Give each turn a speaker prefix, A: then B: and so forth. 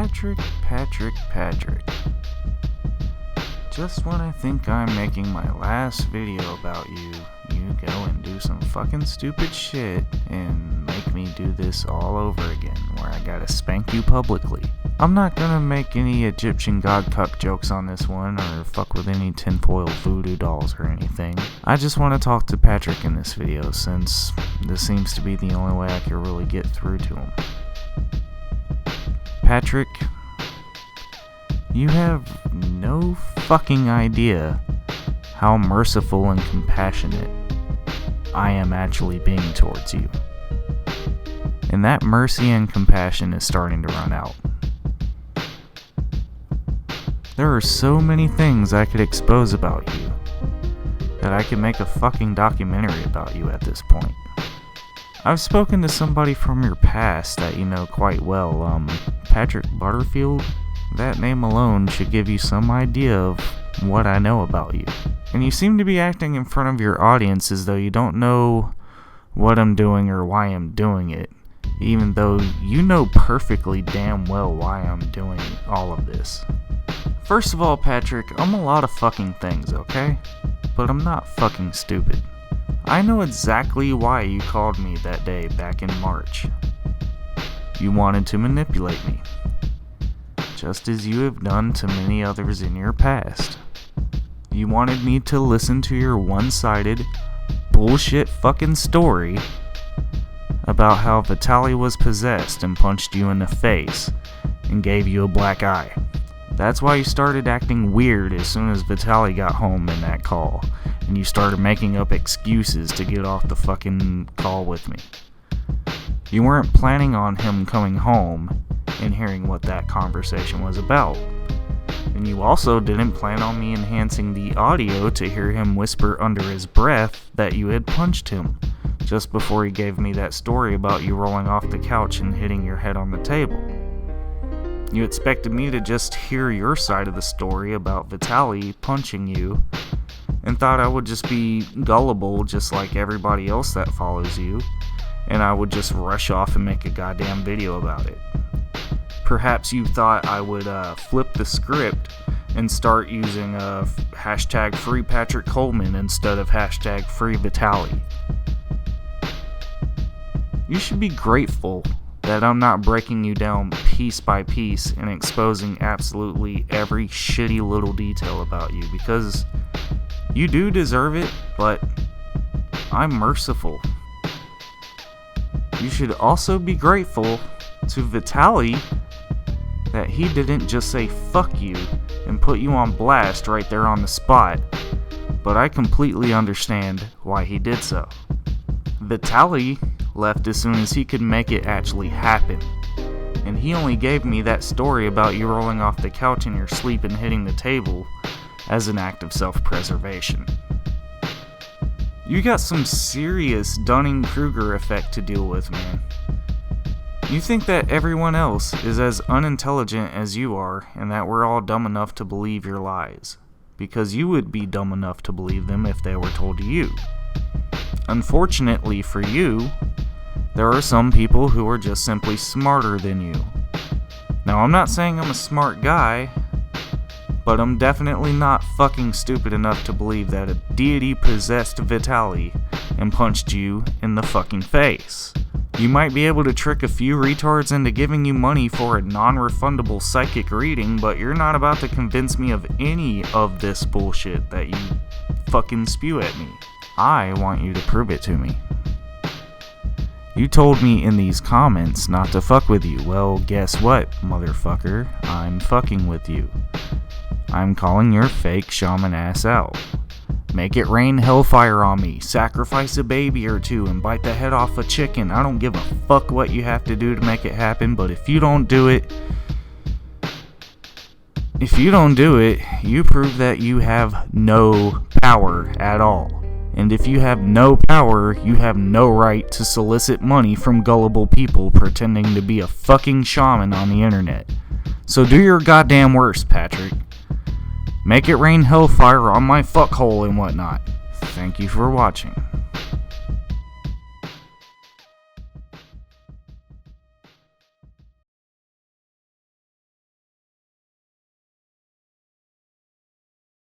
A: Patrick. Just when I think I'm making my last video about you, you go and do some fucking stupid shit and make me do this all over again, where I gotta spank you publicly. I'm not gonna make any Egyptian god cuck jokes on this one, or fuck with any tinfoil voodoo dolls or anything. I just want to talk to Patrick in this video, since this seems to be the only way I can really get through to him. Patrick, you have no fucking idea how merciful and compassionate I am actually being towards you. And that mercy and compassion is starting to run out. There are so many things I could expose about you that I could make a fucking documentary about you at this point. I've spoken to somebody from your past that you know quite well, Patrick Butterfield. That name alone should give you some idea of what I know about you. And you seem to be acting in front of your audience as though you don't know what I'm doing or why I'm doing it, even though you know perfectly damn well why I'm doing all of this. First of all, Patrick, I'm a lot of fucking things, okay? But I'm not fucking stupid. I know exactly why you called me that day back in March. You wanted to manipulate me, just as you have done to many others in your past. You wanted me to listen to your one-sided, bullshit fucking story about how Vitaly was possessed and punched you in the face and gave you a black eye. That's why you started acting weird as soon as Vitaly got home in that call, and you started making up excuses to get off the fucking call with me. You weren't planning on him coming home and hearing what that conversation was about. And you also didn't plan on me enhancing the audio to hear him whisper under his breath that you had punched him, just before he gave me that story about you rolling off the couch and hitting your head on the table. You expected me to just hear your side of the story about Vitaly punching you, and thought I would just be gullible just like everybody else that follows you, and I would just rush off and make a goddamn video about it. Perhaps you thought I would flip the script and start using hashtag free Patrick Coleman instead of hashtag free Vitaly. You should be grateful that I'm not breaking you down piece by piece and exposing absolutely every shitty little detail about you, because you do deserve it, but I'm merciful. You should also be grateful to Vitaly that he didn't just say fuck you and put you on blast right there on the spot, but I completely understand why he did so. Vitaly left as soon as he could make it actually happen, and he only gave me that story about you rolling off the couch in your sleep and hitting the table as an act of self-preservation. You got some serious Dunning-Kruger effect to deal with, man. You think that everyone else is as unintelligent as you are, and that we're all dumb enough to believe your lies, because you would be dumb enough to believe them if they were told to you. Unfortunately for you, there are some people who are just simply smarter than you. Now, I'm not saying I'm a smart guy, but I'm definitely not fucking stupid enough to believe that a deity possessed Vitaly and punched you in the fucking face. You might be able to trick a few retards into giving you money for a non-refundable psychic reading, but you're not about to convince me of any of this bullshit that you fucking spew at me. I want you to prove it to me. You told me in these comments not to fuck with you. Well, guess what, motherfucker? I'm fucking with you. I'm calling your fake shaman ass out. Make it rain hellfire on me. Sacrifice a baby or two and bite the head off a chicken. I don't give a fuck what you have to do to make it happen, but if you don't do it, you prove that you have no power at all. And if you have no power, you have no right to solicit money from gullible people pretending to be a fucking shaman on the internet. So do your goddamn worst, Patrick. Make it rain hellfire on my fuckhole and whatnot. Thank you for watching.